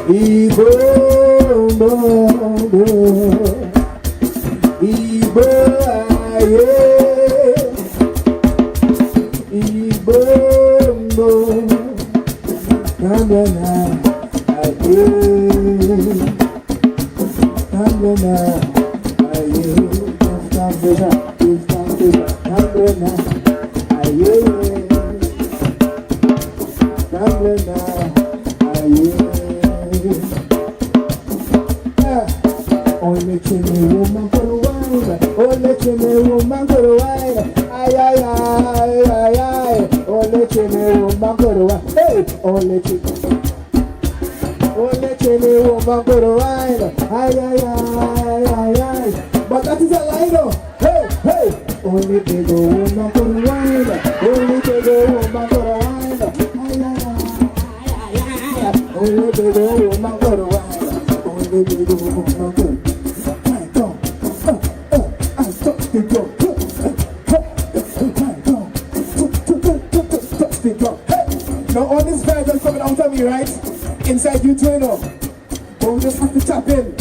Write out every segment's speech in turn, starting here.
Ibo, Ibo, aye, Ibo, Kandana, aye, Kandana, aye, Kandana, Kandana, aye, Kandana, aye. Only chimney woman for a while. Only chimney woman for a while. Ay, ay, ay, ay, ay. Only chimney woman for a while. Hey, only chimney woman for a while. Ay, ay, ay, ay, ay. But that is a lie, though. Hey, hey. Only big woman for a while. Only big woman for a while. Ay, ay, ay, ay, ay. Only big woman for a while. Only big woman for a while. Now all this vibe is coming out of me, right? Inside you too, you know. But we just have to tap in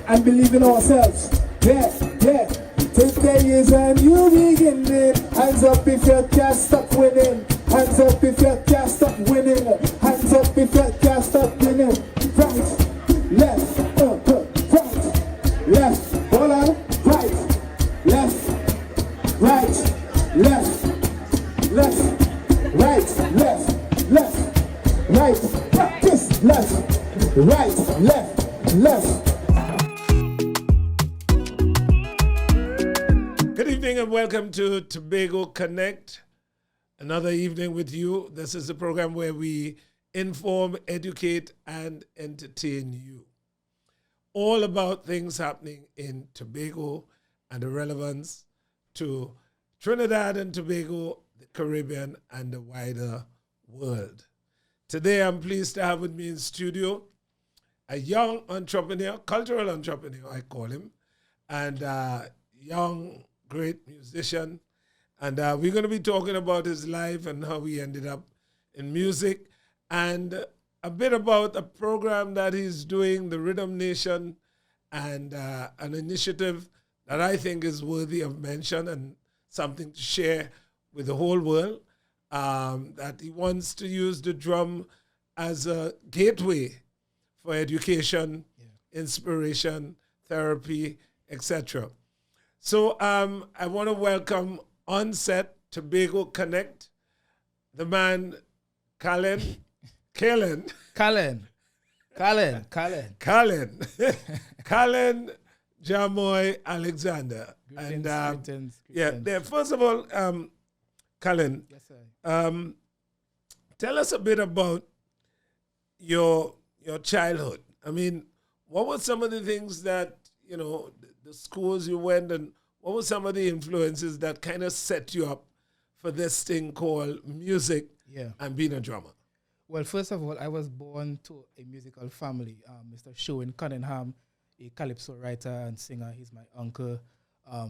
and believe in ourselves. Yeah, yeah. Take the years and you begin it. Hands up if you can't stop winning. Hands up if you can't stop winning. Hands up if you can't stop winning. Right, left, right, left. Hold on. Right, left, right, left, left, right, left, left, right. Practice left, right, left, left. Good evening and welcome to TobagoConnect. Another evening with you. This is a program where we inform, educate, and entertain you. All about things happening in Tobago and the relevance to Trinidad and Tobago, the Caribbean, and the wider world. Today I'm pleased to have with me in studio a young entrepreneur, cultural entrepreneur I call him, and young, great musician. And we're going to be talking about his life and how he ended up in music, and a bit about a program that he's doing, the Riddum Nation, and an initiative that I think is worthy of mention and something to share with the whole world, that he wants to use the drum as a gateway for education, inspiration, therapy, etc. So I want to welcome on set TobagoConnect, the man KHALEN. KHALEN Jah Moi Alexander. Greetings. Yeah. First of all, KHALEN, Yes, sir. tell us a bit about your childhood. I mean, what were some of the things that, you know, the schools you went, and what were some of the influences that kind of set you up for this thing called music and being a drummer? Well, first of all, I was born to a musical family. Mr. Sherwin Cunningham, a calypso writer and singer. He's my uncle.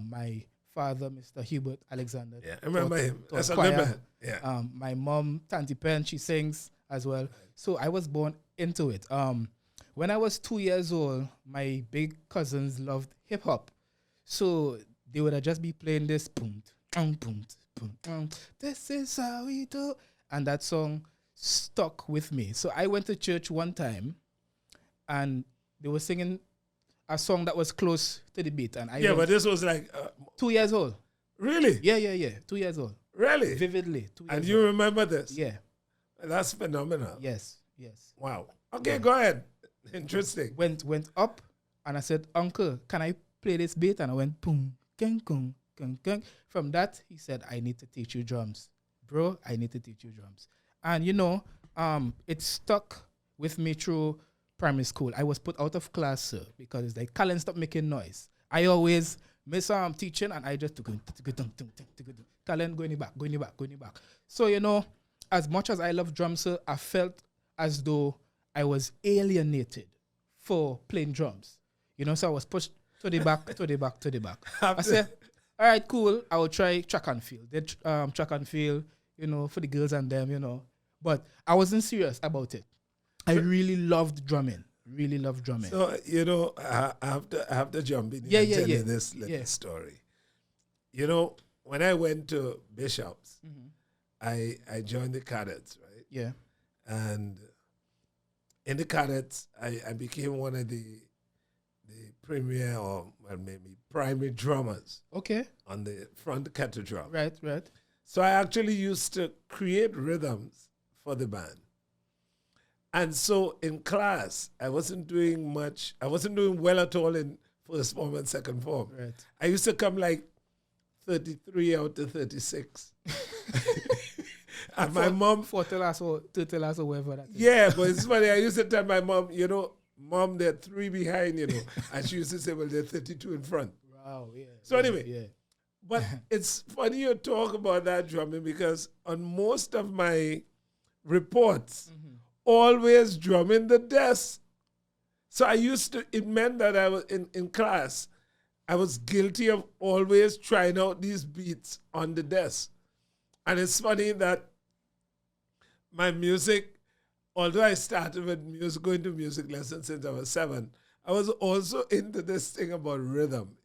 My father, Mr. Hubert Alexander. Yeah, I remember him. That's a choir. good man. Yeah. My mom, Tanti Pen, she sings as well. So I was born into it. When I was 2 years old, my big cousins loved hip hop. So they would just be playing this boom, boom, boom, boom. This is how we do. And that song stuck with me. So I went to church one time and they were singing a song that was close to the beat. And but this was like 2 years old. Really? Yeah. 2 years old. Really? Vividly. 2 years And you old. remember this? Yeah. That's phenomenal. Yes. Wow. Okay, go ahead. Interesting. Went up and I said, Uncle, can I play this beat? And I went boom, keng, keng, keng, keng. From that, he said, I need to teach you drums. Bro, I need to teach you drums. And you know, it stuck with me through primary school. I was put out of class, sir, because it's like, KHALEN, stop making noise. I always miss teaching and I just took KHALEN, go in the back. So, you know, as much as I love drums, sir, I felt as though I was alienated for playing drums. You know, so I was pushed to the back. I said, all right, cool, I will try track and field. Did track and field, you know, for the girls and them, you know. But I wasn't serious about it. I really loved drumming. Really loved drumming. So, I have to jump in Yeah, and yeah, tell yeah. you this little Yeah. story. When I went to Bishop's, I joined the cadets, right? Yeah. And in the cadets, I became one of the premier or maybe primary drummers Okay. on the front kettle drum. Right. So I actually used to create rhythms for the band. And so in class, I wasn't doing much. I wasn't doing well at all in first form and second form. Right. I used to come like 33 out of 36. And my mom... 40 last or 30 last or whatever that is. Yeah, but it's funny. I used to tell my mom, Mom, there are 3 behind, And she used to say, well, there are 32 in front. Wow, yeah. So anyway, Yeah. but it's funny you talk about that drumming because on most of my reports, always drumming the desk. So it meant that I was in class, I was guilty of always trying out these beats on the desk. And it's funny that my music, although I started with music, going to music lessons since I was 7, I was also into this thing about rhythm,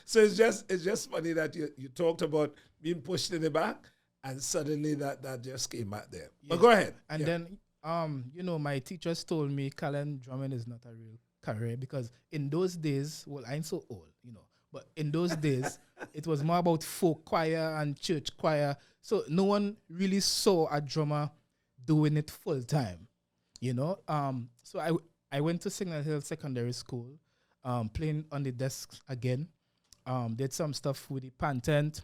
So it's just funny that you talked about being pushed in the back and suddenly that just came back there. Yeah. But go ahead. And then, my teachers told me, KHALEN, drumming is not a real career because in those days, well, I'm so old, but in those days, it was more about folk choir and church choir. So no one really saw a drummer doing it full time, So I went to Signal Hill Secondary School, playing on the desks again. Did some stuff with the pantent.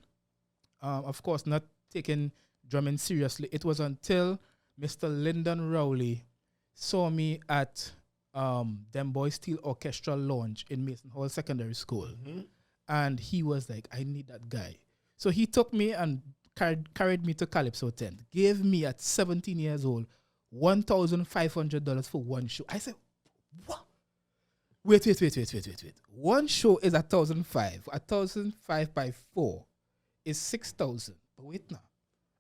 Of course, not taking drumming seriously. It was until Mr. Lyndon Rowley saw me at Dem Boy Steel Orchestra Lounge in Mason Hall Secondary School. And he was like, I need that guy. So he took me and carried me to Calypso tent, gave me at 17 years old $1,500 for one show. I said, what? Wait. One show is $1,500. $1,500 by 4 is $6,000. But wait now,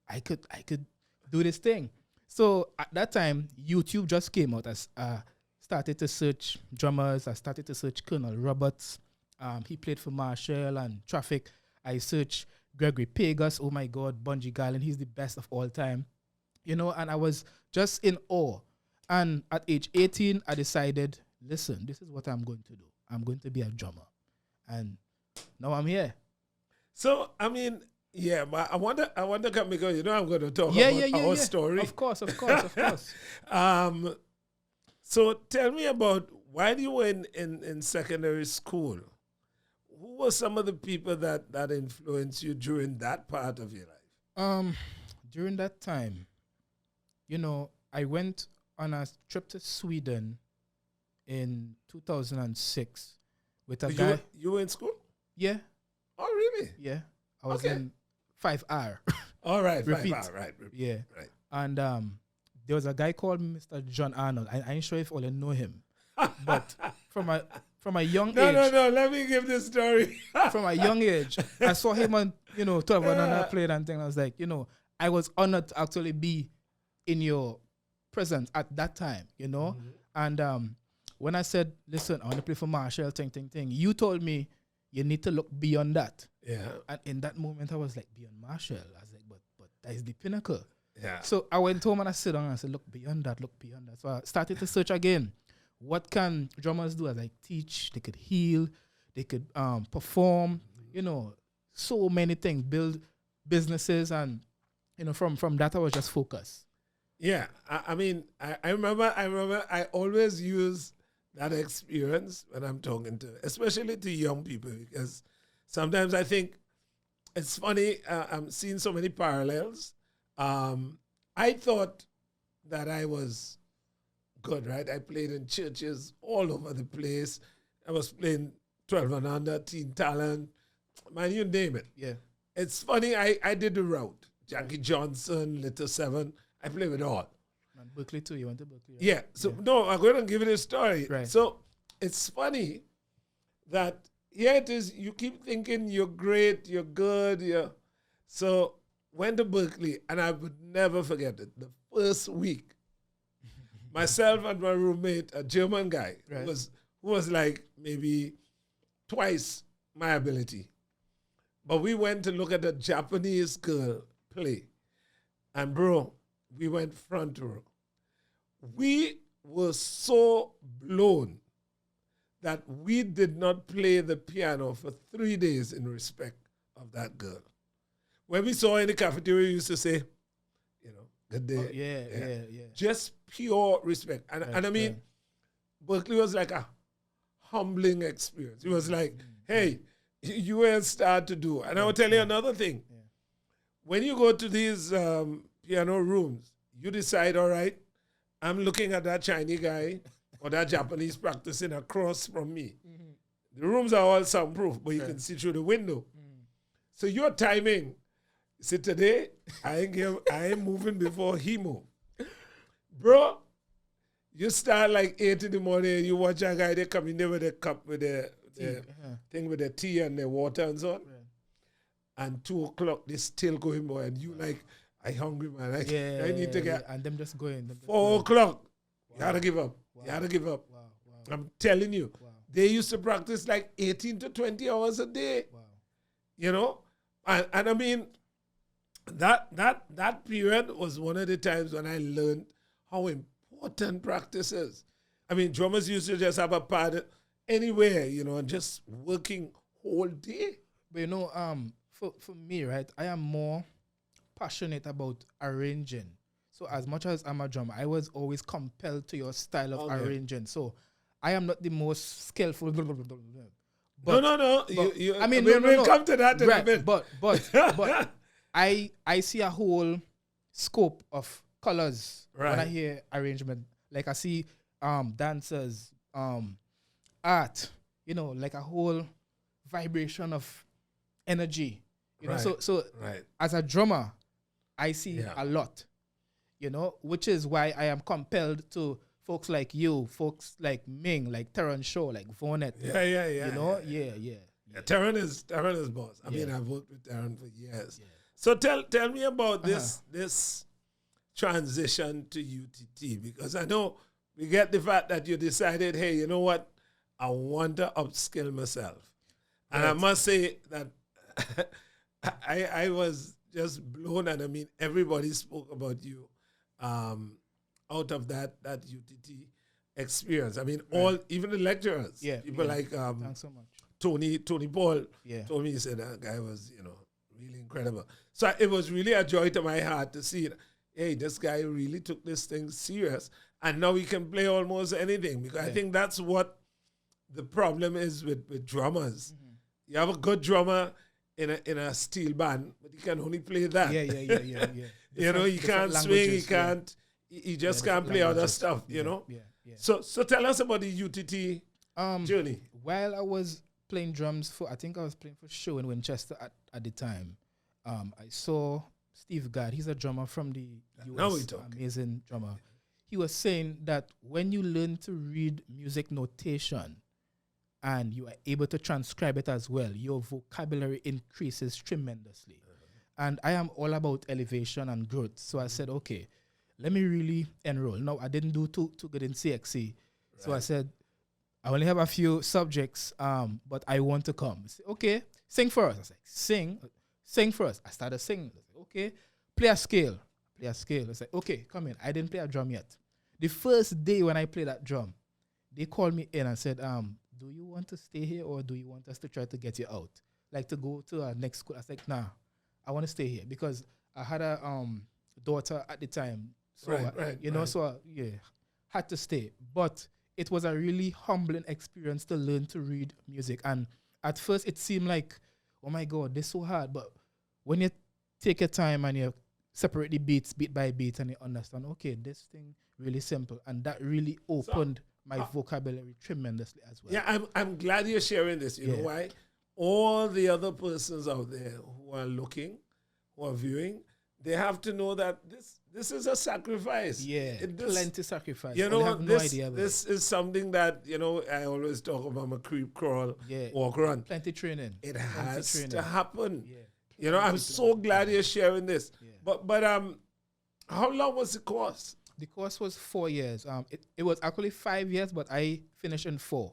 I could do this thing. So at that time, YouTube just came out. I started to search drummers. I started to search Colonel Roberts. He played for Marshall and Traffic. I searched Gregory Pegas. Oh my God, Bungie Garlin. He's the best of all time. And I was just in awe. And at age 18, I decided, listen, this is what I'm going to do. I'm going to be a drummer. And now I'm here. So, yeah, but I wonder, because I'm going to talk about our story. Of course. So tell me about while you were in secondary school, who were some of the people that influenced you during that part of your life? During that time, I went on a trip to Sweden in 2006 with a guy. You were in school? Yeah. Oh, really? Yeah. I was in 5R. All right, Repeat. 5R, right. Yeah. Right. And there was a guy called Mr. John Arnold. I ain't sure if all know him. But from a young age. No, let me give this story. From a young age, I saw him on, 12 another play and thing. I was like, I was honored to actually be in your presence at that time, And when I said, listen, I want to play for Marshall, thing, you told me you need to look beyond that. Yeah. And in that moment, I was like, beyond Marshall. I was like, but that is the pinnacle. Yeah. So I went home and I sat down and I said, look beyond that. So I started to search again. What can drummers do? I was like, teach, they could heal, they could perform, so many things, build businesses. And, from that, I was just focused. Yeah. I remember I always use that experience when I'm talking to, especially to young people, because sometimes I think it's funny, I'm seeing so many parallels. I thought that I was good, right? I played in churches all over the place. I was playing 12 and under, teen talent, man, you name it. Yeah. It's funny, I did the route. Jackie Johnson, Little Seven, I play with all. And Berkeley too, you went to Berkeley. Right? Yeah, so no, I'm going to give it a story. Right. So it's funny that here it is, you keep thinking you're great, you're good, So went to Berkeley, and I would never forget it. The first week, Myself and my roommate, a German guy, Right. who was like maybe twice my ability. But we went to look at a Japanese girl play. And bro, we went front row. We were so blown that we did not play the piano for 3 days in respect of that girl. When we saw her in the cafeteria, we used to say, good day. Yeah. Just pure respect. And I mean, Berkeley was like a humbling experience. It was like, hey, you were a star to do. And I will tell you another thing. Yeah. When you go to these piano rooms, you decide, all right, I'm looking at that Chinese guy or that Japanese practicing across from me. The rooms are all soundproof, but you can see through the window. So your timing, see today, I ain't moving before he move. Bro, you start like 8 in the morning and you watch a guy, they come in there with a cup with the thing with the tea and the water and so on. And 2 o'clock, they still going, boy. And you like, I hungry, man. I need to get. And them just going. 4 o'clock, you gotta give up. You gotta give up. Wow. I'm telling you. They used to practice like 18 to 20 hours a day. Wow. You know? And I mean, that period was one of the times when I learned how important practice is. I mean, drummers used to just have a pad anywhere, and just working whole day. But for me, right, I am more passionate about arranging. So as much as I'm a drummer, I was always compelled to your style of arranging. So I am not the most skillful. But, no. I mean, we'll come to that in a bit. But I see a whole scope of colors when I hear arrangement. Like I see dancers, art, like a whole vibration of energy. So as a drummer, I see a lot, which is why I am compelled to folks like you, folks like Ming, like Terrence Shaw, like Vonet. Yeah, Terrence is boss. I mean, I've worked with Terrence for years. Yeah. So tell me about this transition to UTT, because I know we get the fact that you decided, hey, you know what? I want to upskill myself. And I must say that I was just blown, and I mean, everybody spoke about you out of that UTT experience. I mean, even the lecturers, people like thanks so much. Tony Paul told me, he said that guy was, really incredible. So it was really a joy to my heart to see it. Hey, this guy really took this thing serious, and now he can play almost anything, because I think that's what the problem is with drummers. Mm-hmm. You have a good drummer in a steel band, but he can only play that. Yeah. He can't swing, he just can't play other stuff, Yeah. So tell us about the UTT journey. While I was playing drums I think I was playing for show in Winchester at the time, I saw Steve Gadd. He's a drummer from the US, amazing drummer. He was saying that when you learn to read music notation and you are able to transcribe it as well, your vocabulary increases tremendously. And I am all about elevation and growth. So I said, okay, let me really enroll. Now, I didn't do too good in CXC. So I said, I only have a few subjects, but I want to come. I said, okay, sing for us. I said, sing for us. I started singing. I said, okay, play a scale. I said, okay, come in. I didn't play a drum yet. The first day when I played that drum, they called me in and said, do you want to stay here or do you want us to try to get you out? Like to go to our next school? I was like, nah, I want to stay here, because I had a daughter at the time. So, so had to stay. But it was a really humbling experience to learn to read music. And at first it seemed like, oh my God, this is so hard. But when you take your time and you separate the beats beat by beat and you understand, okay, this thing really simple. And that really opened my vocabulary tremendously as well. Yeah, I'm glad you're sharing this. You know why? All the other persons out there who are looking, who are viewing, they have to know that this is a sacrifice. Yeah, plenty sacrifice. This is something that, I always talk about my creep, crawl, walk, run. Plenty training. It has to happen. Yeah. I'm so glad you're sharing this. Yeah. But how long was the course? The course was 4 years. It was actually 5 years, but I finished in 4.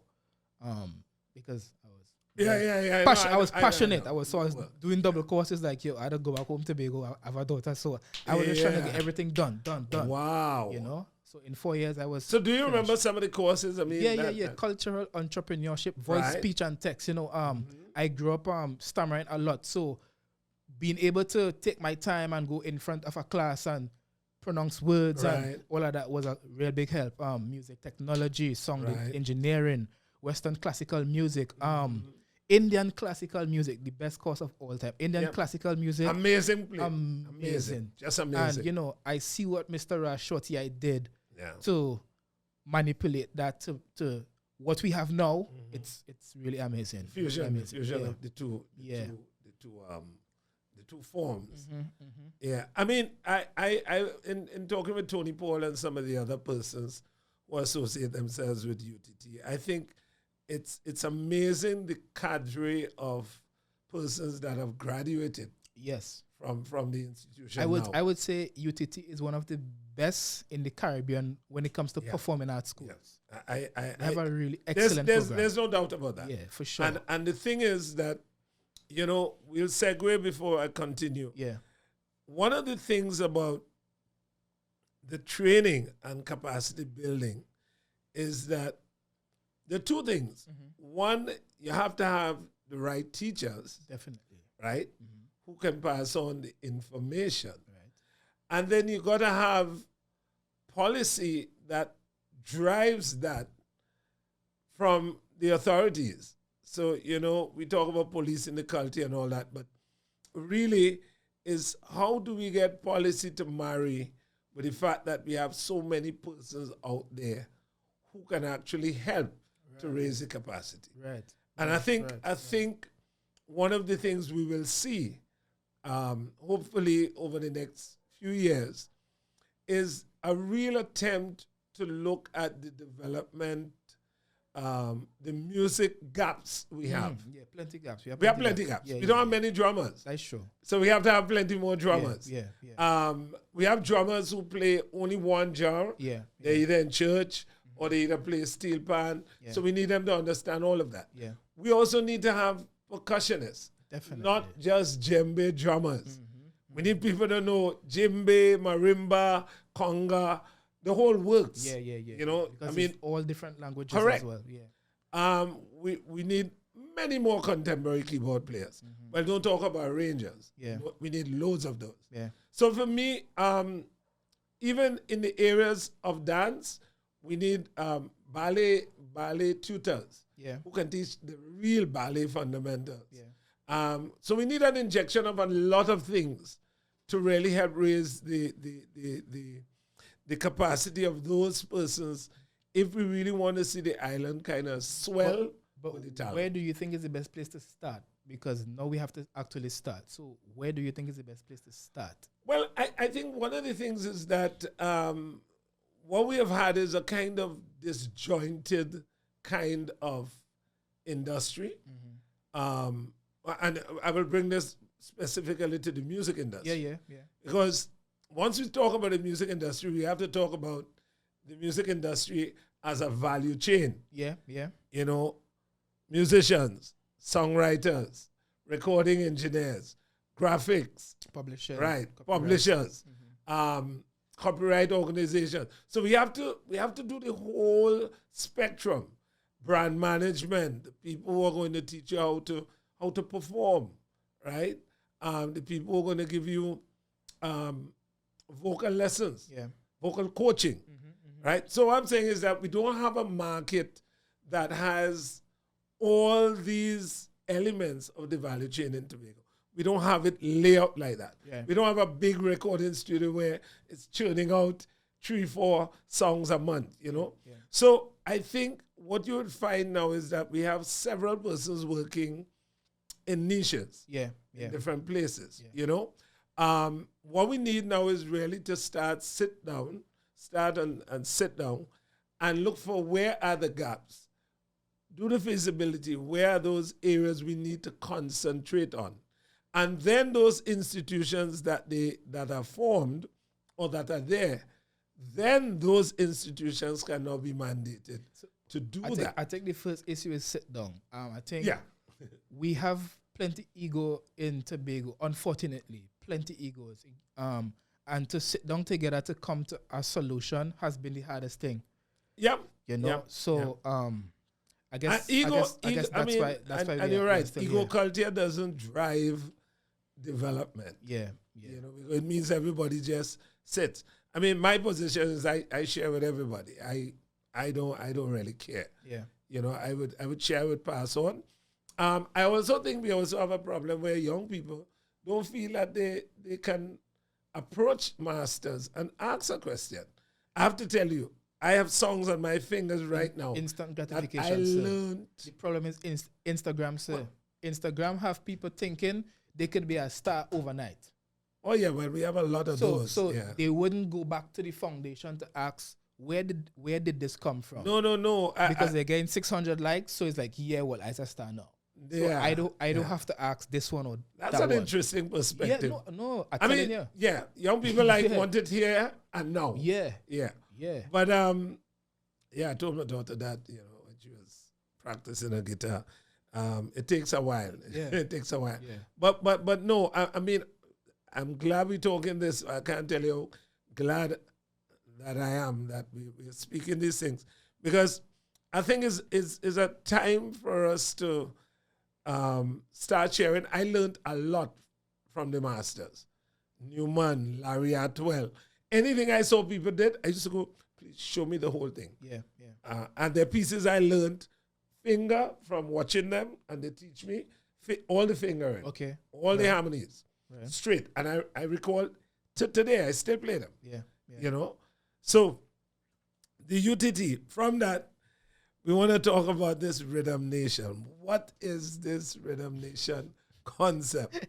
Because I was Yeah. I was passionate. I was doing double courses like, yo, I don't go back home to Tobago. I have a daughter, so I was just trying to get everything done. Wow. You know? So in 4 years I was So do you finished. remember some of the courses? I mean, Yeah. Cultural entrepreneurship, voice, speech, and text. You know, I grew up stammering a lot. So being able to take my time and go in front of a class and pronounce words and all of that was a real big help. Music technology, sound engineering, Western classical music, Indian classical music, the best course of all time. Indian classical music. Amazing. Just amazing. And, you know, I see what Mr. Rashoti I did to manipulate that to what we have now. It's really amazing. Fusion of the two forms. Yeah. I mean, I in talking with Tony Paul and some of the other persons who associate themselves with UTT, I think it's amazing the cadre of persons that have graduated. Yes. From the institution. I would say UTT is one of the best in the Caribbean when it comes to performing arts schools. Yes. I have a really excellent program. There's no doubt about that. Yeah, for sure. And the thing is that, you know, we'll segue before I continue. Yeah. One of the things about the training and capacity building is that there are two things. One, you have to have the right teachers. Definitely. Right? Who can pass on the information. Right. And then you got to have policy that drives that from the authorities. So, you know, we talk about policing the culture and all that, but really is how do we get policy to marry with the fact that we have so many persons out there who can actually help to raise the capacity. Right. And I think one of the things we will see, hopefully over the next few years, is a real attempt to look at the development, the music gaps we have. Yeah, plenty gaps. We have plenty gaps. Yeah, we don't have many drummers. That's true. So we have to have plenty more drummers. Yeah. We have drummers who play only one genre. Yeah. They're either in church or they either play steel pan. Yeah. So we need them to understand all of that. Yeah. We also need to have percussionists. Definitely. Not just djembe drummers. We need people to know djembe, marimba, conga, the whole works. Yeah. You know, because I mean, all different languages correct. as well. Yeah. We need many more contemporary keyboard players. Well, don't talk about arrangers. Yeah. We need loads of those. Yeah. So for me, even in the areas of dance, we need ballet tutors. Yeah. Who can teach the real ballet fundamentals. Yeah. So we need an injection of a lot of things to really help raise the capacity of those persons if we really want to see the island kind of swell. But where do you think is the best place to start? Because now we have to actually start. So where do you think is the best place to start? Well, I think one of the things is that what we have had is a kind of disjointed kind of industry. And I will bring this specifically to the music industry. Yeah. Because once we talk about the music industry, we have to talk about the music industry as a value chain. Yeah. You know, musicians, songwriters, recording engineers, graphics, publishers, publishers, copyright organizations. So we have to do the whole spectrum. Brand management, the people who are going to teach you how to perform, right? The people who are going to give you vocal lessons, vocal coaching, right? So what I'm saying is that we don't have a market that has all these elements of the value chain in Tobago. We don't have it laid out like that. Yeah. We don't have a big recording studio where it's churning out 3-4 songs a month, you know? Yeah. So I think what you would find now is that we have several persons working in niches, in different places, you know? What we need now is really to start and sit down and look for where are the gaps. Do the feasibility, where are those areas we need to concentrate on. And then those institutions that are formed or that are there, then those institutions can now be mandated to do that. I think the first issue is sit down. I think Yeah. we have plenty ego in Tobago, unfortunately, plenty egos. And to sit down together to come to a solution has been the hardest thing. Yep. You know, Yep. so I guess ego, I guess that's why and you're right. Ego culture doesn't drive development. Yeah. You know, because it means everybody just sits. I mean, my position is I share with everybody. I don't really care. Yeah. You know, I would share, I would pass on. I also think we also have a problem where young people don't feel that they can approach masters and ask a question. I have to tell you, I have songs on my fingers right now. Instant that gratification. I learned. The problem is Instagram, sir. Instagram have people thinking they could be a star overnight. Oh yeah, well we have a lot of those. So yeah. they wouldn't go back to the foundation to ask where did this come from? No. Because they're getting 600 likes, so it's like, yeah, well, I a star now. Yeah, so I don't have to ask this one or that's that an one. interesting perspective. Yeah, no, I mean, you. yeah, young people like Yeah. want it here and now. Yeah. Yeah. But I told my daughter that, you know, when she was practicing her guitar, it takes a while. Yeah. It takes a while. Yeah. But no, I mean, I'm glad we're talking this. I can't tell you how glad that I am that we're speaking these things, because I think it's a time for us to start sharing. I learned a lot from the masters. Newman, Larry Atwell. Anything I saw people did, I used to go, please show me the whole thing. Yeah. And the pieces I learned finger from watching them, and they teach me all the fingering. Okay. All the harmonies. Right. Straight. And I recall today, I still play them. Yeah. You know? So, the UTT, from that, we want to talk about this Riddum Nation. What is this Riddum Nation concept?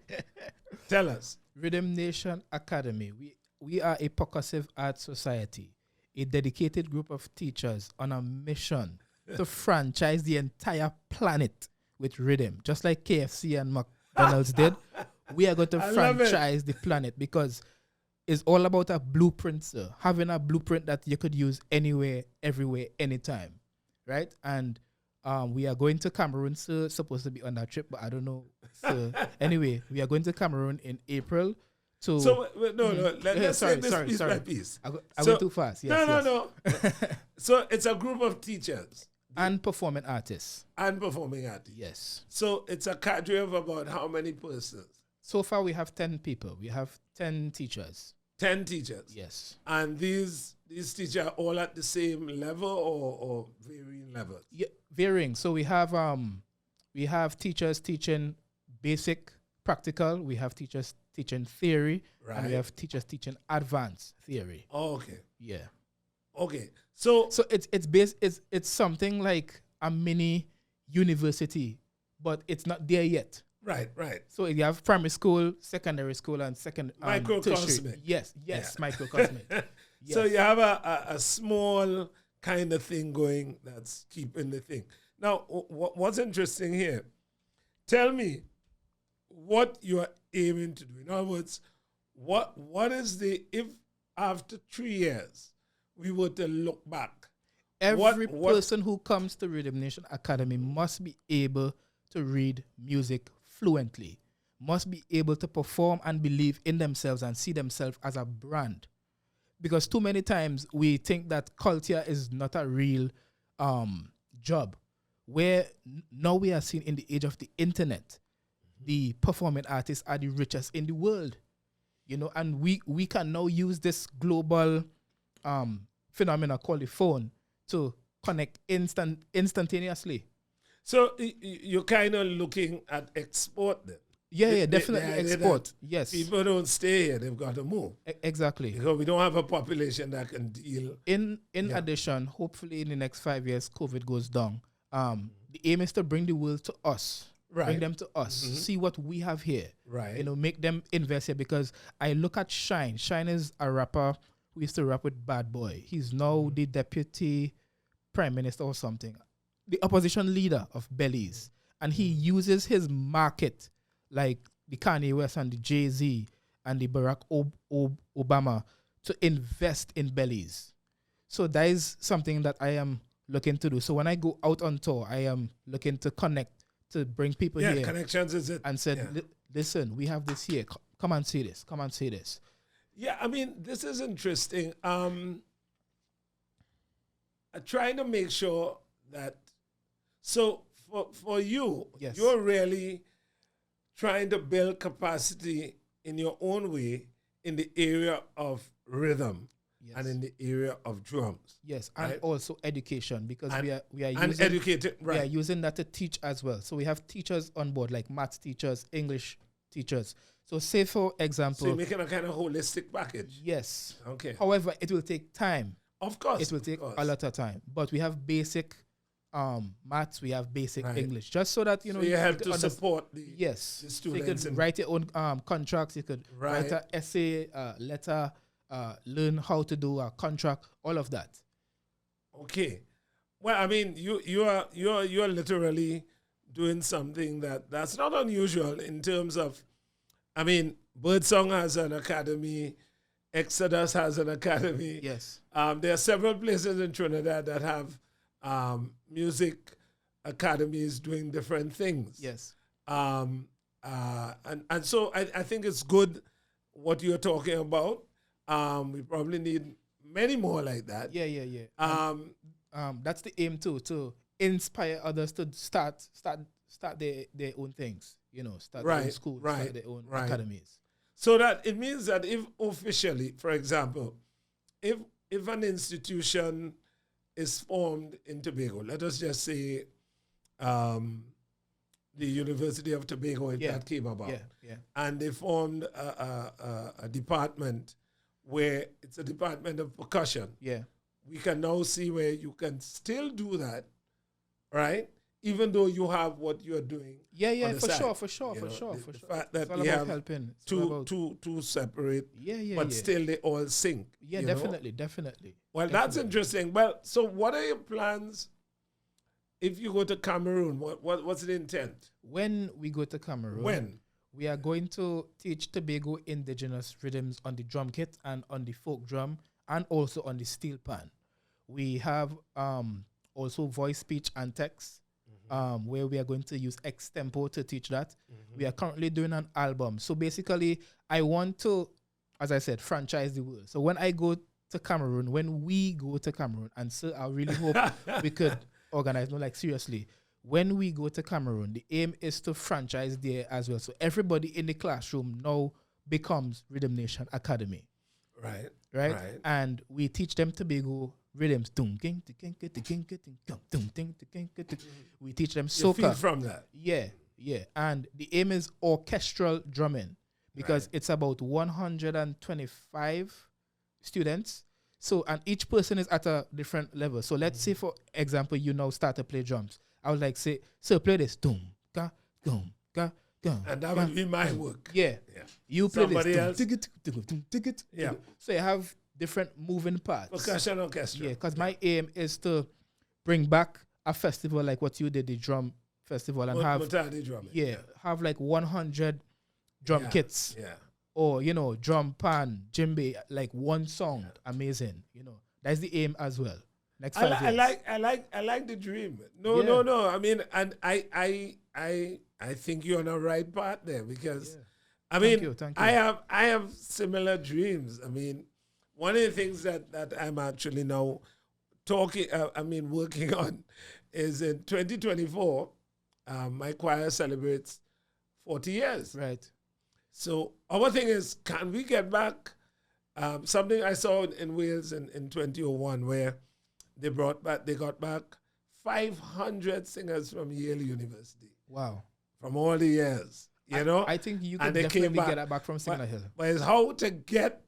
Tell us. Riddum Nation Academy. We are a percussive art society, a dedicated group of teachers on a mission to franchise the entire planet with rhythm, just like KFC and McDonald's did. We are going to franchise the planet because it's all about a blueprint, sir. Having a blueprint that you could use anywhere, everywhere, anytime, right? And we are going to Cameroon, sir. Supposed to be on that trip, but I don't know. So anyway, we are going to Cameroon in April. No. Let's say this piece by piece. I went too fast. Yes, No. So it's a group of teachers. And performing artists. Yes. So it's a cadre of about how many persons? So far, we have 10 people. We have 10 teachers. 10 teachers? Yes. And these teachers are all at the same level or varying levels? Yeah, varying. So we have teachers teaching basic practical. We have teachers teaching theory. Right. And we have teachers teaching advanced theory. Oh, okay. Yeah. Okay. So it's something like a mini university, but it's not there yet. Right. So you have primary school, secondary school, and microcosmic. tertiary. Yes, microcosmic. Yes. So you have a small kind of thing going that's keeping the thing. Now, what's interesting here? Tell me what you are aiming to do. In other words, what is if after 3 years we were to look back? Every person who comes to Riddum Nation Academy must be able to read music fluently, must be able to perform and believe in themselves and see themselves as a brand. Because too many times we think that culture is not a real job. Where now we are seeing in the age of the internet, the performing artists are the richest in the world. You know, and we can now use this global phenomena called the phone to connect instantaneously. So you're kind of looking at export then? Yeah, definitely export. Yes. People don't stay here, they've got to move. Exactly. Because we don't have a population that can deal. In addition, hopefully in the next 5 years, COVID goes down. The aim is to bring the world to us. Right. Bring them to us. See what we have here. Right. You know, make them invest here. Because I look at Shine. Shine is a rapper who used to rap with Bad Boy. He's now the deputy prime minister or something. The opposition leader of Belize. And he uses his market, like the Kanye West and the Jay-Z and the Barack Obama, to invest in bellies. So that is something that I am looking to do. So when I go out on tour, I am looking to connect, to bring people here. Connections is it. And said, listen, we have this here. Come and see this. Come and see this. Yeah, I mean, this is interesting. I'm trying to make sure that, so for you, Yes. you're really trying to build capacity in your own way in the area of rhythm Yes. and in the area of drums. Yes, and right? also education, because we are And using, educated, we are right. using that to teach as well. So we have teachers on board, like maths teachers, English teachers. So say for example, So you're making a kind of holistic package. yes. Okay. However, it will take time. Of course. It will of take course. a lot of time. But we have basic maths, we have basic Right. English, just so that you know So you help could to understand. support the Yes, the so you students could and- write your own contracts. You could write Right. an essay, letter, learn how to do a contract, all of that. Okay. Well, I mean, you're literally doing something that's not unusual in terms of, I mean, Birdsong has an academy, Exodus has an academy. Yes. There are several places in Trinidad that have music academies doing different things. Yes. And so I think it's good what you're talking about. We probably need many more like that. Yeah. That's the aim too, to inspire others to start their own things. You know, start their own Right, schools, right, start their own right. academies. So that it means that if officially, for example, if an institution is formed in Tobago, let us just say the University of Tobago, if that came about, Yeah. and they formed a department where it's a department of percussion, Yeah. we can now see where you can still do that, right? Even though you have what you're doing. Yeah, on the for side. sure, for sure, You for know, sure, the for sure. fact that It's all we about have helping. It's all about, two separate, yeah, but yeah. still they all sync. Yeah, you know? definitely. Well, that's interesting. Well, so what are your plans if you go to Cameroon? What's the intent? When we go to Cameroon, When? we are going to teach Tobago indigenous rhythms on the drum kit and on the folk drum and also on the steel pan. We have also voice, speech, and text, where we are going to use X-Tempo to teach that. We are currently doing an album. So basically, I want to, as I said, franchise the world. So when I go to Cameroon, when we go to Cameroon, and so I really hope we could organize, no, like seriously, when we go to Cameroon, the aim is to franchise there as well. So everybody in the classroom now becomes Rhythm Nation Academy. Right? And we teach them Tobago rhythms. We teach them You soca. feed from that. Yeah. And the aim is orchestral drumming, because it's about 125 students. So, and each person is at a different level. So let's say, for example, you now start to play drums. I would like say, so play this. Dum, ga, dum, ga, dum. And that would be my work. Yeah. Yeah. You play Somebody this. else? Yeah. So you have different moving parts. Percussion orchestra. Yeah, because my aim is to bring back a festival like what you did, the drum festival, and Mutadi drumming. have like 100 drum kits, or drum pan, djembe, like one song, amazing. That's the aim as well. Next 5 years. I like the dream. No. I mean, and I think you're on the right path there, because I mean, Thank you. I have similar dreams. I mean, one of the things that I'm actually now working on is in 2024, my choir celebrates 40 years. Right. So our thing is, can we get back something I saw in Wales in 2001, where they got back 500 singers from Yale University. Wow. From all the years, I think you can definitely get that back from Signal Hill. But it's how to get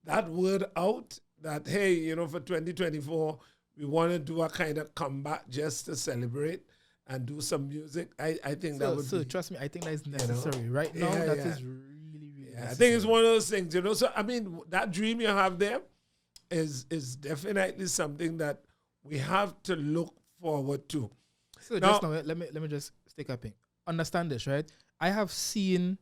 that word out that, hey, for 2024, we want to do a kind of comeback just to celebrate and do some music. I think that would be... trust me, I think that is necessary. Right now, that is really, really necessary. I think it's one of those things, So, I mean, that dream you have there is definitely something that we have to look forward to. So just now, let me just stick up in. Understand this, right? I have seen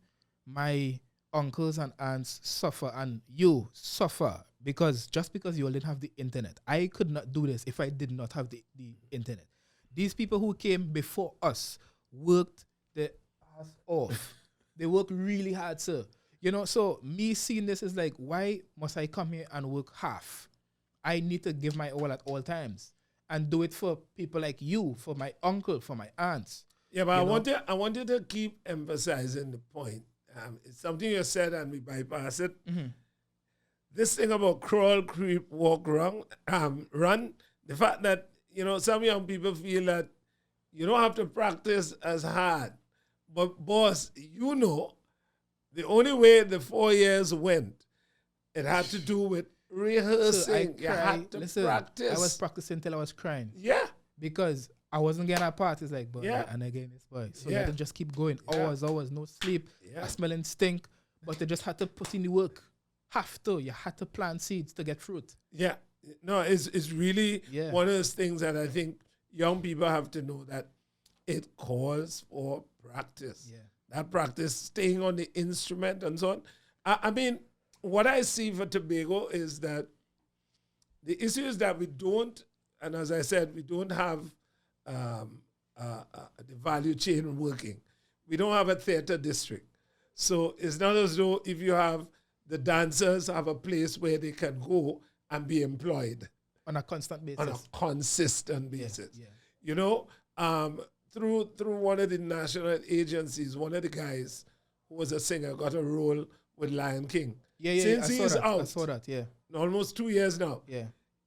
my uncles and aunts suffer, and you suffer, because just because you all didn't have the internet, I could not do this if I did not have the internet. These people who came before us worked their ass off. They work really hard, sir. You know, so me seeing this is like, why must I come here and work half? I need to give my all at all times and do it for people like you, for my uncle, for my aunts. Yeah, but I wanted to keep emphasizing the point. It's something you said and we bypass it. Mm-hmm. This thing about crawl, creep, walk, run, the fact that, you know, some young people feel that you don't have to practice as hard. But boss, you know, the only way the 4 years went, it had to do with rehearsing. You had to practice. I was practicing till I was crying. Yeah. Because I wasn't getting a part. It's like, but and again, it's boy. So you had to just keep going. Hours, no sleep. Yeah. I smelling stink. But they just had to put in the work. Have to. You had to plant seeds to get fruit. Yeah. No, it's really one of those things that I think young people have to know, that it calls for practice. Yeah. That practice, staying on the instrument and so on. I mean, what I see for Tobago is that the issue is that we don't, and as I said, we don't have the value chain working. We don't have a theater district. So it's not as though if you have the dancers have a place where they can go and be employed. On a constant basis. On a consistent basis. Yeah. You know, through one of the national agencies, one of the guys who was a singer got a role with Lion King. Since he is out. I saw that, yeah. Almost 2 years now. Yeah.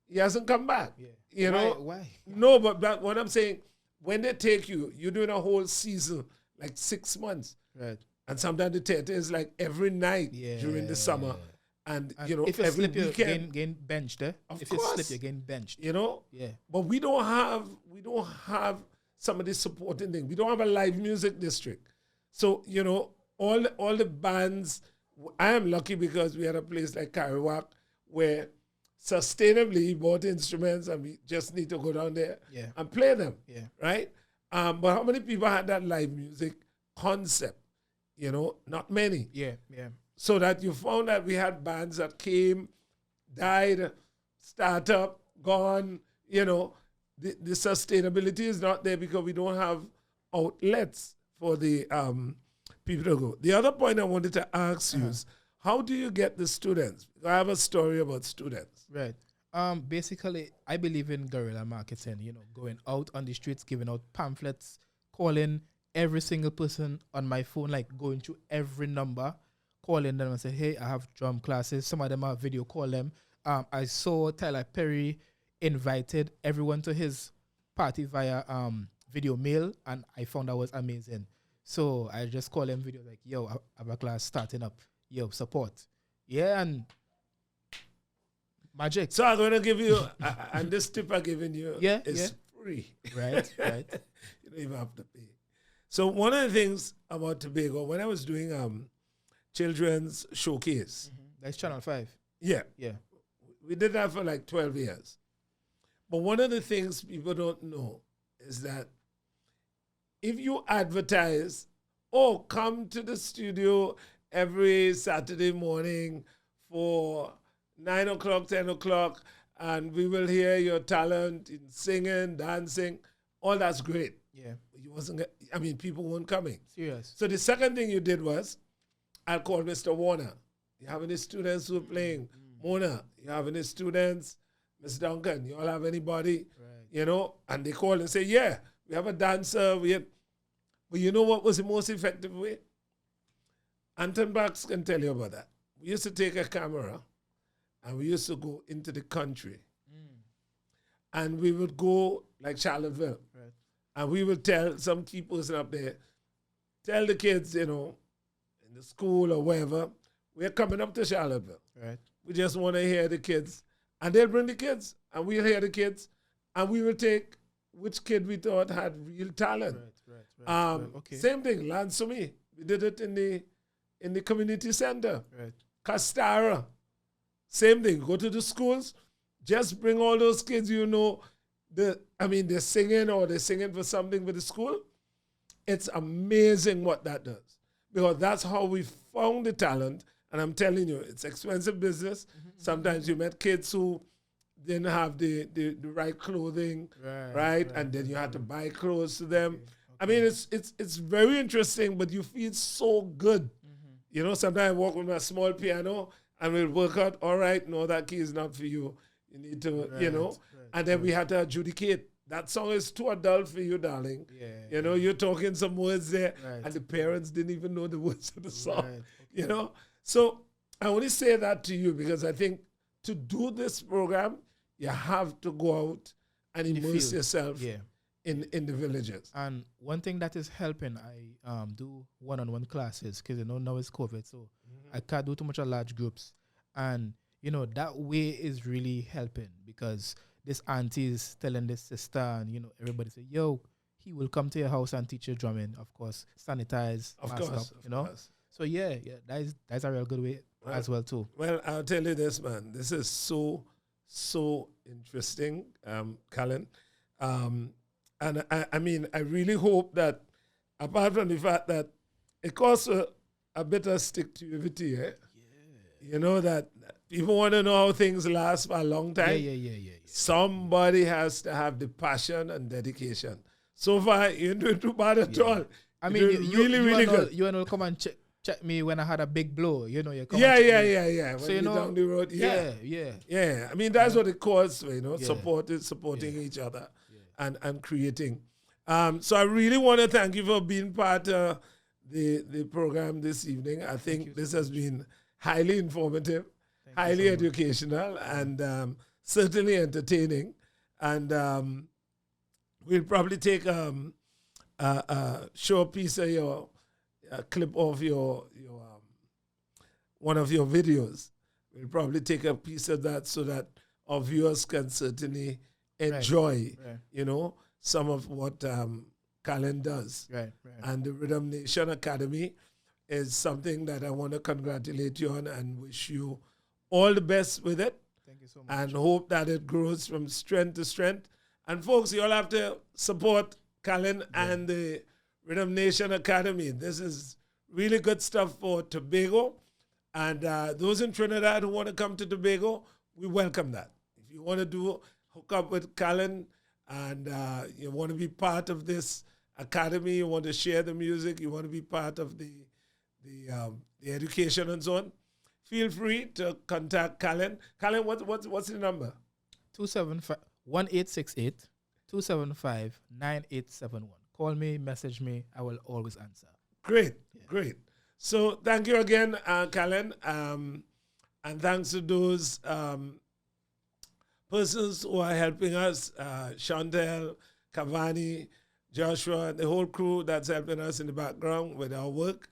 He hasn't come back. Yeah. You know? Why? No, but what I'm saying, when they take you, you're doing a whole season, like 6 months. Right. And sometimes the theater is like every night during the summer. And you know, if you every slip, you weekend. gain benched, eh? Of if course. you slip, you gain benched. You know? Yeah. But we don't have some of the supporting things. We don't have a live music district. So, you know, all the bands, I am lucky because we had a place like Karawak where sustainably bought instruments and we just need to go down there and play them. Yeah. Right? But how many people had that live music concept? You know, not many. Yeah. So that you found that we had bands that came, died, start up, gone. You know, the sustainability is not there because we don't have outlets for the people to go. The other point I wanted to ask you is, how do you get the students? I have a story about students. Right. Basically, I believe in guerrilla marketing, you know, going out on the streets, giving out pamphlets, calling every single person on my phone, like going through every number, calling them and say, hey, I have drum classes. Some of them are video, call them. I saw Tyler Perry invited everyone to his party via video mail, and I found that was amazing. So I just call them video like, yo, I have a class starting up. Yo, support. Yeah, and magic. So I'm going to give you, and this tip I'm giving you is free. Right. You don't even have to pay. So one of the things about Tobago, when I was doing children's showcase. That's Channel 5. Yeah. Yeah. We did that for like 12 years. But one of the things people don't know is that if you advertise, come to the studio every Saturday morning for 9 o'clock, 10 o'clock, and we will hear your talent in singing, dancing, all that's great. Yeah. People weren't coming. Serious. So the second thing you did was, I called Mr. Warner. You have any students who are playing? Mona, you have any students? Miss Duncan, you all have anybody? Right. You know? And they call and say, yeah, we have a dancer. But you know what was the most effective way? Anton Bax can tell you about that. We used to take a camera and we used to go into the country. And we would go like Charlottesville. Right. And we would tell some key person up there, tell the kids, you know, in the school or wherever, we're coming up to Charlottesville. Right. We just want to hear the kids. And they'll bring the kids, and we'll hear the kids, and we will take which kid we thought had real talent. Right. Okay. Same thing, Lansumi. We did it in the community center. Right. Castara. Same thing. Go to the schools, just bring all those kids you know, they're singing or they're singing for something with the school. It's amazing what that does. Because that's how we found the talent, And I'm telling you, it's expensive business. Sometimes you met kids who didn't have the right clothing, right? And then you had to buy clothes to them. I mean, it's very interesting, but you feel so good. You know, sometimes I walk with my small piano and we'll work out, all right, no, that key is not for you. You need to, you know, and then we had to adjudicate. That song is too adult for you, darling. You know, you're talking some words there, and the parents didn't even know the words of the song, you know? So I only say that to you because I think to do this program, you have to go out and immerse yourself in the villages. And one thing that is helping, I do one-on-one classes because, you know, now it's COVID, so I can't do too much of large groups. And, you know, that way is really helping because this auntie is telling this sister and, you know, everybody say, yo, he will come to your house and teach you drumming. Of course, sanitize, mask up, you know. So, yeah, that's a real good way as well, too. Well, I'll tell you this, man. This is so interesting, KHALEN. And I mean, I really hope that, apart from the fact that it costs a bit of stick-to-ivity, you know, that people want to know how things last for a long time. Somebody has to have the passion and dedication. So far, you didn't do it too bad at all. I mean, you really good. You want to come and check me when I had a big blow, you know. You come yeah. When so, you know, down the road, yeah. I mean, that's what it calls for, you know, supporting each other and creating. So I really want to thank you for being part of the program this evening. I think this has been highly informative, highly educational, and certainly entertaining. And we'll probably take a short piece of your clip of your one of your videos. We'll probably take a piece of that so that our viewers can certainly enjoy, you know, some of what KHALEN does. And the Riddum Nation Academy is something that I want to congratulate you on and wish you all the best with it. Thank you so much. And hope that it grows from strength to strength. And folks, you all have to support KHALEN and the Riddum Nation Academy. This is really good stuff for Tobago. And those in Trinidad who want to come to Tobago, we welcome that. If you want to hook up with KHALEN and you want to be part of this academy, you want to share the music, you want to be part of the education and so on, feel free to contact KHALEN. KHALEN, what's the number? 1868 275 9871. Call me, message me, I will always answer. Great. So thank you again, KHALEN, and thanks to those persons who are helping us, Chantel, Cavani, Joshua, the whole crew that's helping us in the background with our work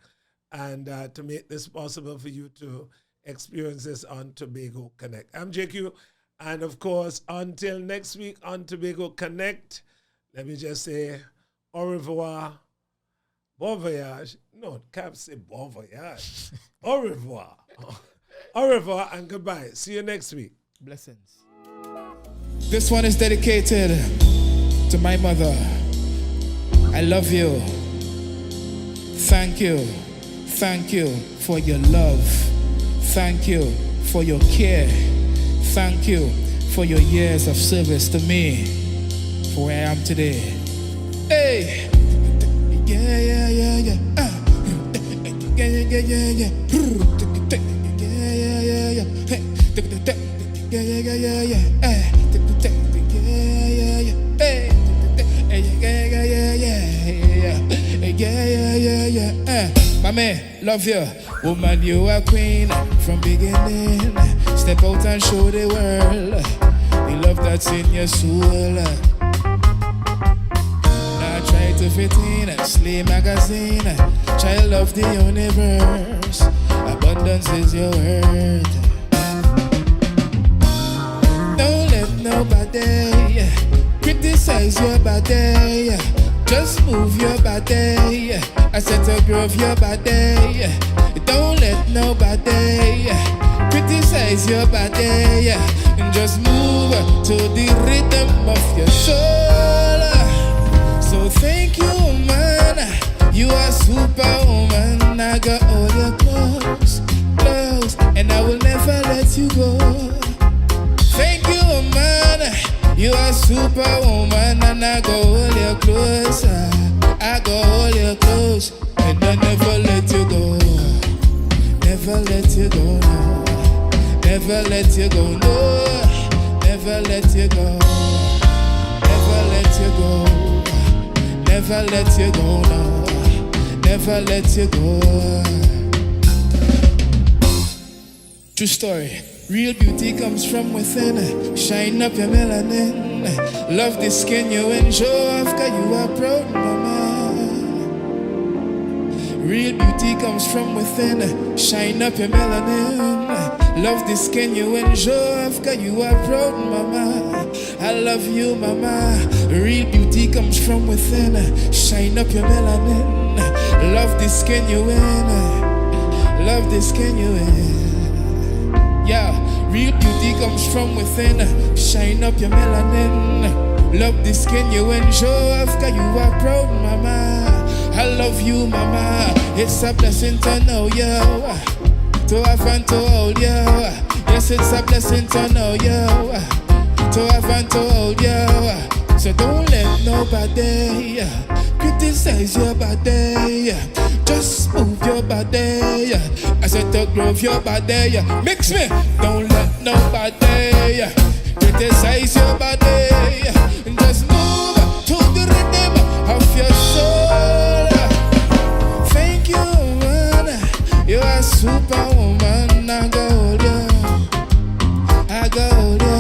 and to make this possible for you to experience this on TobagoConnect. I'm JQ, and of course, until next week on TobagoConnect, let me just say au revoir, bon voyage. No, can't say bon voyage. Au revoir. Au revoir and goodbye. See you next week. Blessings. This one is dedicated to my mother. I love you. Thank you. Thank you for your love. Thank you for your care. Thank you for your years of service to me, for where I am today. Hey! Yeah. Yeah. My man, love you. Woman, you are queen from beginning. Step out and show the world the love that's in your soul. Now try to fit in a Slay magazine. Child of the universe, abundance is your word. Don't let nobody criticize your body. Just move your body. I said to groove your body. Don't let nobody criticize your body. Just move to the rhythm of your soul. So thank you, man. You are superwoman. I got all your clothes. superwoman, and I go hold you closer. I go hold you close, and I never let you go. Never let you go, no. Never let you go, no. Never let you go. Never let you go. Never let you go, no. Never let you go. True story. Real beauty comes from within. Shine up your melanin. Love the skin you enjoy. After you are proud, mama. Real beauty comes from within. Shine up your melanin. Love the skin you enjoy. After you are proud, mama. I love you, mama. Real beauty comes from within. Shine up your melanin. Love the skin you in. Love the skin you in. Yeah, real beauty comes from within. Shine up your melanin. Love the skin you enjoy. After you are proud, mama. I love you, mama. It's a blessing to know you, to have and to hold you. Yes, it's a blessing to know you, to have and to hold you. So don't let nobody criticize your body. Just move your body. I said to groove your body. Mix me. Don't let nobody criticize your body. Just move to the rhythm of your soul. Thank you, man. You are superwoman. I go hold you. I go hold you.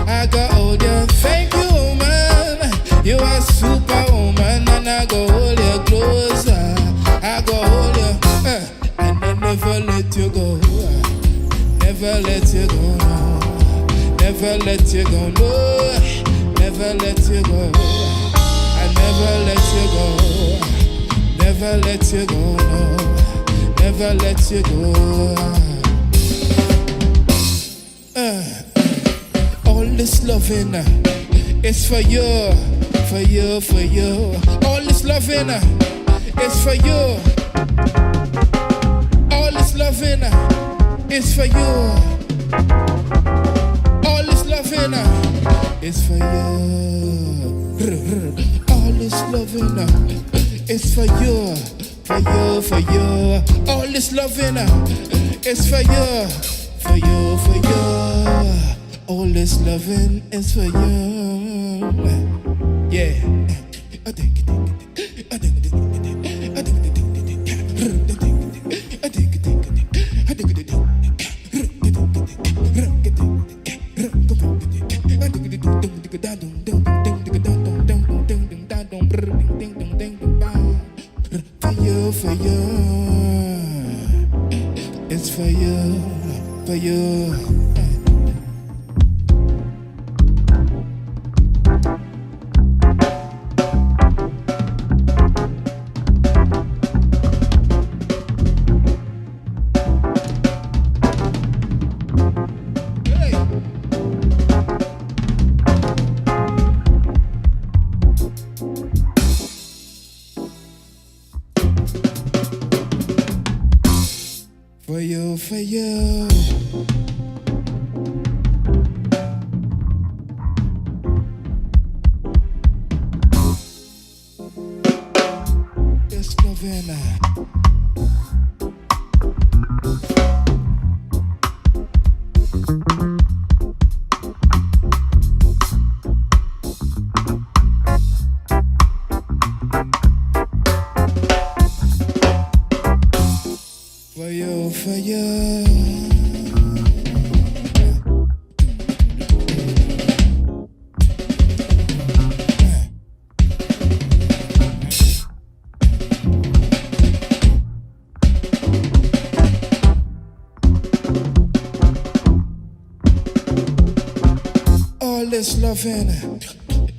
I go hold you. Thank you, man. You are superwoman, and I go hold you closer. I go hold you, and I never let you go. Never let you go, no. Never let you go, no. Never let you go. I never let you go. Never let you go, no. Never let you go. All this loving is for you, for you, for you. All this loving is for you. All this loving is for you. All this loving is for you. All this loving is for you, for you, for you. All this loving is for you, for you, for you. All this loving is for you. Yeah. For you, for you. It's for you, for you. For you, for you. It's Novena. For you, for you. All this loving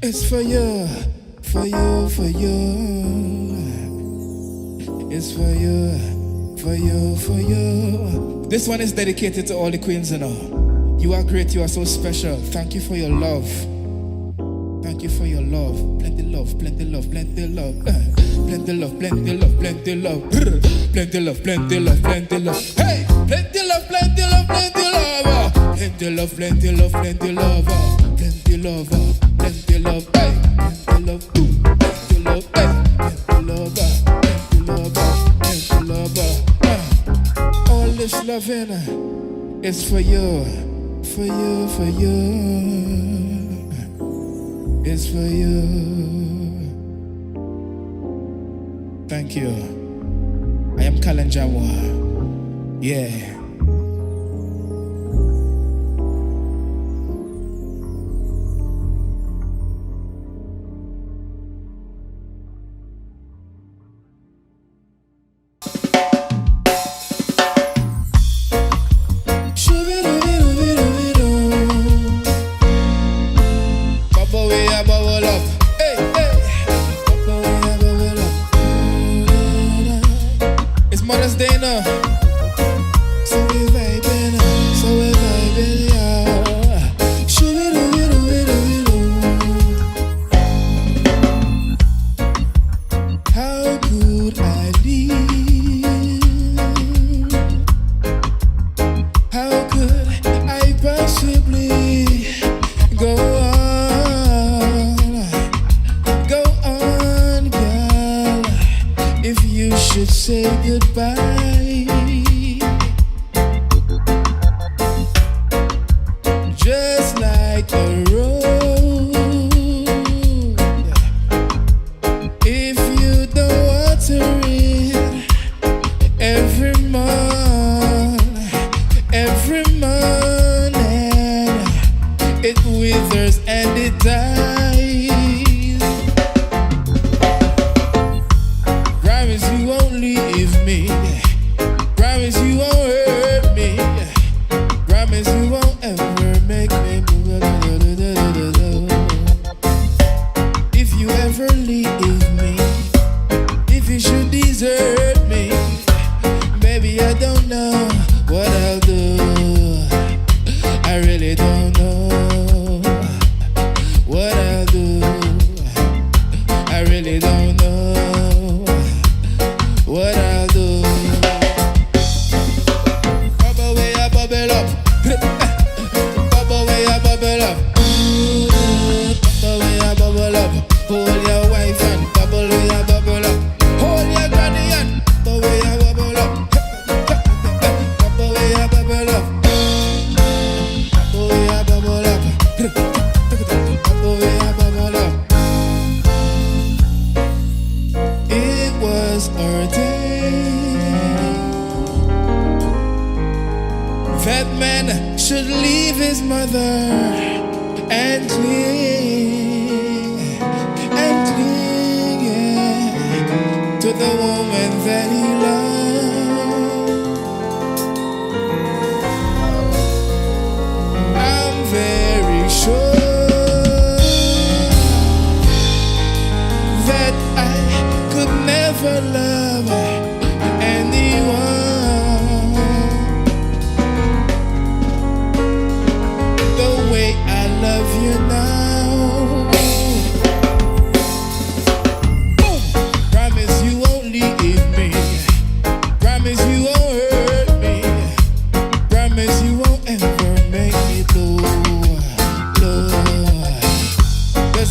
is for you, for you, for you. It's for you. For you, for you. This one is dedicated to all the queens, you know. You are great, you are so special. Thank you for your love. Thank you for your love. Plenty love, plenty love, plenty love. Plenty love, plenty love, plenty love. Plenty love, plenty love, plenty love. Hey! Plenty love, plenty love, plenty love. Plenty love, plenty love, plenty love. Plenty empty lover, empty love, hey, empty love, empty love, hey, empty lover, empty lover, empty lover. All this loving is for you, for you, for you. It's for you. Thank you. I am KHALEN Jah Moi. Yeah.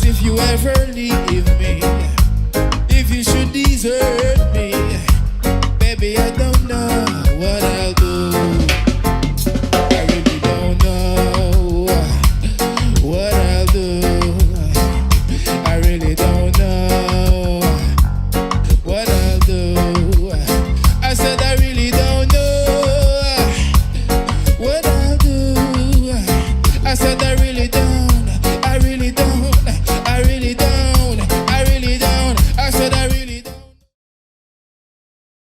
If you ever leave